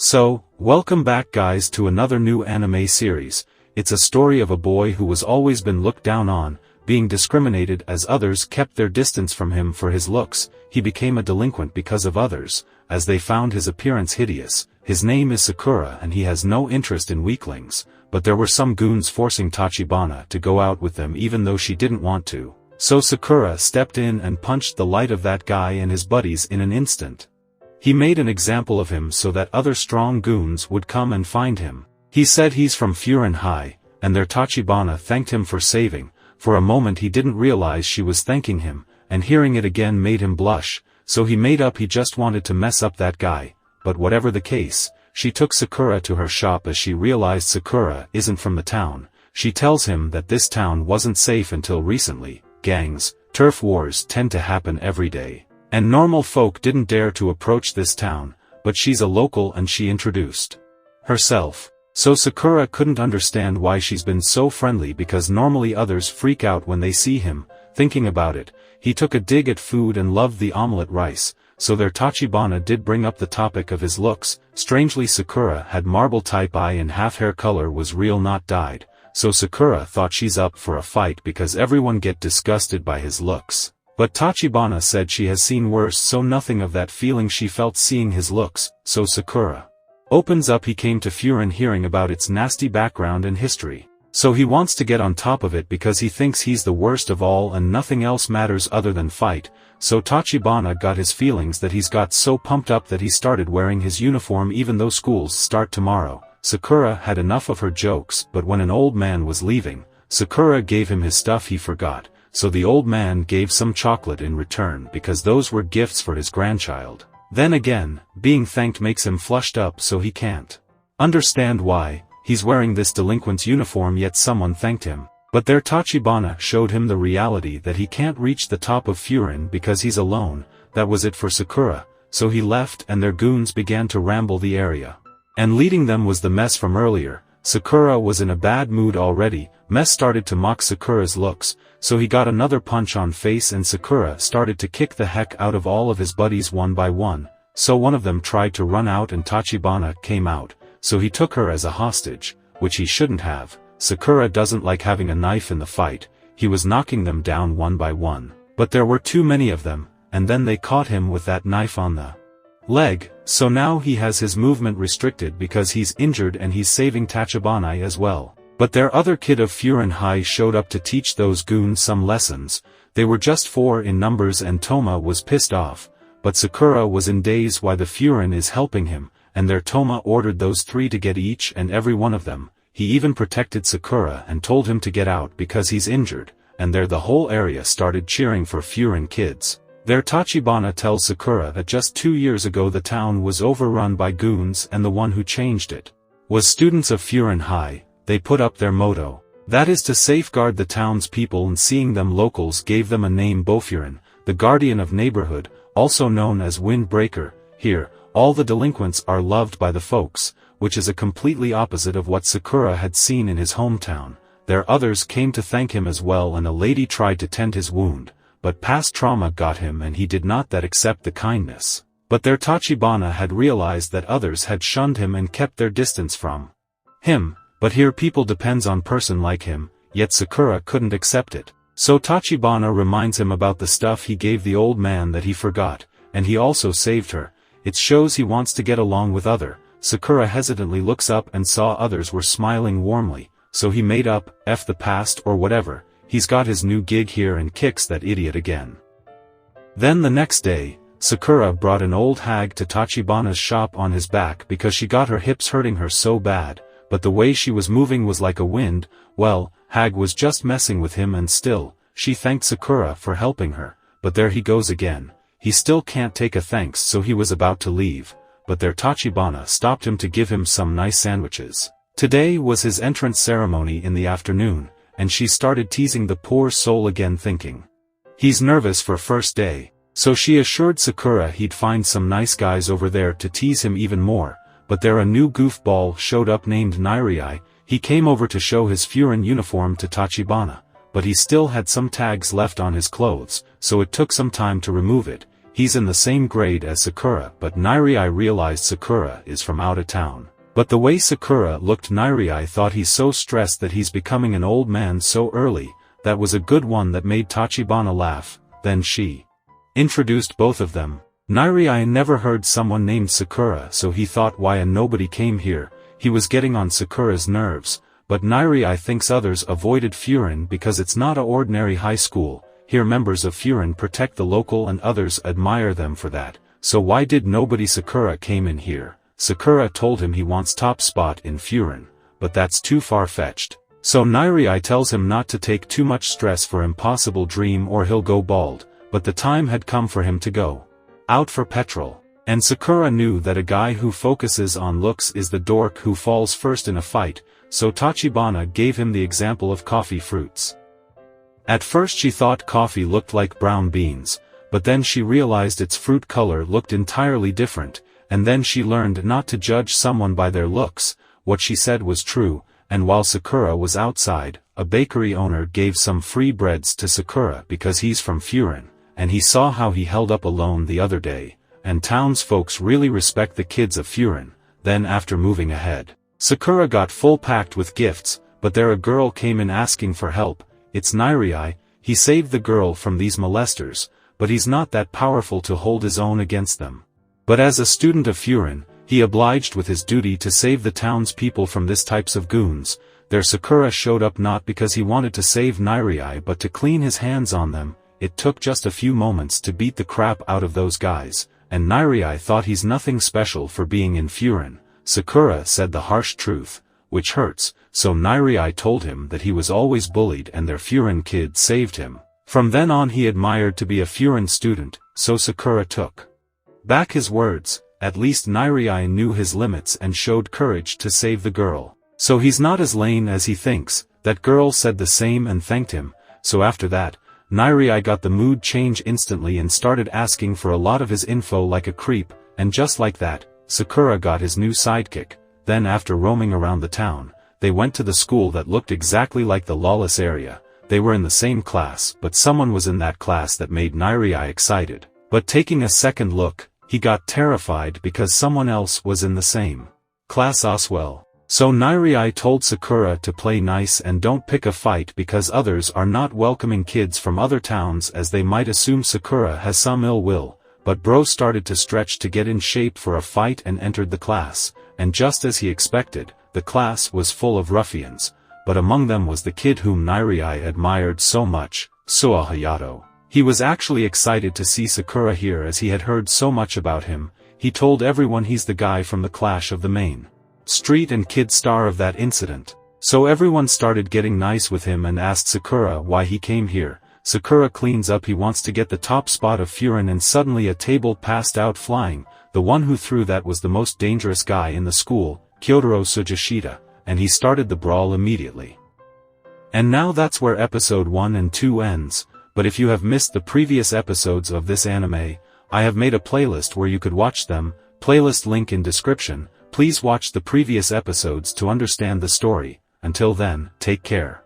So, welcome back guys to another new anime series. It's a story of a boy who was always been looked down on, being discriminated as others kept their distance from him for his looks. He became a delinquent because of others, as they found his appearance hideous. His name is Sakura and he has no interest in weaklings, but there were some goons forcing Tachibana to go out with them even though she didn't want to. So Sakura stepped in and punched the light of that guy and his buddies in an instant. He made an example of him so that other strong goons would come and find him. He said he's from Furin High, and their Tachibana thanked him for saving. For a moment he didn't realize she was thanking him, and hearing it again made him blush, so he made up he just wanted to mess up that guy. But whatever the case, she took Sakura to her shop as she realized Sakura isn't from the town. She tells him that this town wasn't safe until recently. Gangs, turf wars tend to happen every day. And normal folk didn't dare to approach this town, but she's a local and she introduced herself. So Sakura couldn't understand why she's been so friendly because normally others freak out when they see him. Thinking about it, he took a dig at food and loved the omelette rice, so their Tachibana did bring up the topic of his looks. Strangely Sakura had marble type eye and half hair color was real not dyed, so Sakura thought she's up for a fight because everyone get disgusted by his looks. But Tachibana said she has seen worse, so nothing of that feeling she felt seeing his looks. So Sakura opens up he came to Furin hearing about its nasty background and history. So he wants to get on top of it because he thinks he's the worst of all and nothing else matters other than fight. So Tachibana got his feelings that he's got so pumped up that he started wearing his uniform even though schools start tomorrow. Sakura had enough of her jokes, but when an old man was leaving, Sakura gave him his stuff he forgot. So the old man gave some chocolate in return because those were gifts for his grandchild. Then again, being thanked makes him flushed up so he can't understand why he's wearing this delinquent's uniform yet someone thanked him. But their Tachibana showed him the reality that he can't reach the top of Furin because he's alone. That was it for Sakura, so he left and their goons began to ramble the area. And leading them was the mess from earlier. Sakura was in a bad mood already. Mess started to mock Sakura's looks, so he got another punch on face and Sakura started to kick the heck out of all of his buddies one by one. So one of them tried to run out and Tachibana came out, so he took her as a hostage, which he shouldn't have. Sakura doesn't like having a knife in the fight. He was knocking them down one by one, but there were too many of them, and then they caught him with that knife on the leg, so now he has his movement restricted because he's injured and he's saving Tachibana as well. But their other kid of Furin High showed up to teach those goons some lessons. They were just 4 in numbers and Toma was pissed off, but Sakura was in daze why the Furin is helping him, and their Toma ordered those 3 to get each and every one of them. He even protected Sakura and told him to get out because he's injured, and there the whole area started cheering for Furin kids. Their Tachibana tells Sakura that just 2 years ago the town was overrun by goons and the one who changed it was students of Furin High. They put up their motto. That is to safeguard the town's people, and seeing them locals gave them a name, Bofurin, the guardian of neighborhood, also known as windbreaker. Here, all the delinquents are loved by the folks, which is a completely opposite of what Sakura had seen in his hometown. There others came to thank him as well and a lady tried to tend his wound, but past trauma got him and he did not that accept the kindness. But their Tachibana had realized that others had shunned him and kept their distance from him. But here people depends on person like him, yet Sakura couldn't accept it. So Tachibana reminds him about the stuff he gave the old man that he forgot, and he also saved her. It shows he wants to get along with other. Sakura hesitantly looks up and saw others were smiling warmly, so he made up, F the past or whatever, he's got his new gig here and kicks that idiot again. Then the next day, Sakura brought an old hag to Tachibana's shop on his back because she got her hips hurting her so bad. But the way she was moving was like a wind. Well, Hag was just messing with him and still, she thanked Sakura for helping her, but there he goes again. He still can't take a thanks so he was about to leave, but their Tachibana stopped him to give him some nice sandwiches. Today was his entrance ceremony in the afternoon, and she started teasing the poor soul again thinking he's nervous for first day. So she assured Sakura he'd find some nice guys over there to tease him even more. But there a new goofball showed up named Nairai. He came over to show his Furin uniform to Tachibana, but he still had some tags left on his clothes, so it took some time to remove it. he's in the same grade as Sakura, but Nairai realized Sakura is from out of town. But the way Sakura looked, Nairai thought he's so stressed that he's becoming an old man so early. That was a good one that made Tachibana laugh. Then she introduced both of them. Nairai never heard someone named Sakura, so he thought, why and nobody came here. He was getting on Sakura's nerves, but Nairai thinks others avoided Furin because it's not a ordinary high school. Here members of Furin protect the local and others admire them for that. So why did nobody? Sakura came in here. Sakura told him he wants top spot in Furin, but that's too far-fetched. So Nairai tells him not to take too much stress for impossible dream or he'll go bald, but the time had come for him to go out for petrol. And Sakura knew that a guy who focuses on looks is the dork who falls first in a fight, so Tachibana gave him the example of coffee fruits. At first she thought coffee looked like brown beans, but then she realized its fruit color looked entirely different, and then she learned not to judge someone by their looks. What she said was true, and while Sakura was outside, a bakery owner gave some free breads to Sakura because he's from Furin, and he saw how he held up alone the other day, and townsfolks really respect the kids of Furin. Then after moving ahead, Sakura got full packed with gifts, but there a girl came in asking for help. It's Nairai. He saved the girl from these molesters, but he's not that powerful to hold his own against them. But as a student of Furin, he obliged with his duty to save the townspeople from this types of goons. There Sakura showed up not because he wanted to save Nairai but to clean his hands on them. It took just a few moments to beat the crap out of those guys, and Nairai thought he's nothing special for being in Furin. Sakura said the harsh truth, which hurts, so Nairai told him that he was always bullied and their Furin kid saved him. From then on he admired to be a Furin student, so Sakura took back his words. At least Nairai knew his limits and showed courage to save the girl. So he's not as lame as he thinks. That girl said the same and thanked him. So after that, Nairai got the mood change instantly and started asking for a lot of his info like a creep, and just like that, Sakura got his new sidekick. Then after roaming around the town, they went to the school that looked exactly like the lawless area. They were in the same class, but someone was in that class that made Nairai excited. But taking a second look, he got terrified because someone else was in the same class as well. So Nairai told Sakura to play nice and don't pick a fight because others are not welcoming kids from other towns as they might assume Sakura has some ill will. But bro started to stretch to get in shape for a fight and entered the class, and just as he expected, the class was full of ruffians, but among them was the kid whom Nairai admired so much, Suo Hayato. He was actually excited to see Sakura here as he had heard so much about him. He told everyone he's the guy from the Clash of the Main Street and kid star of that incident. So everyone started getting nice with him and asked Sakura why he came here. Sakura cleans up, he wants to get the top spot of Furin, and suddenly a table passed out flying. The one who threw that was the most dangerous guy in the school, Kyotaro Sugishita, and he started the brawl immediately. And now that's where episode 1 and 2 ends, but if you have missed the previous episodes of this anime, I have made a playlist where you could watch them, playlist link in description. Please watch the previous episodes to understand the story. Until then, take care.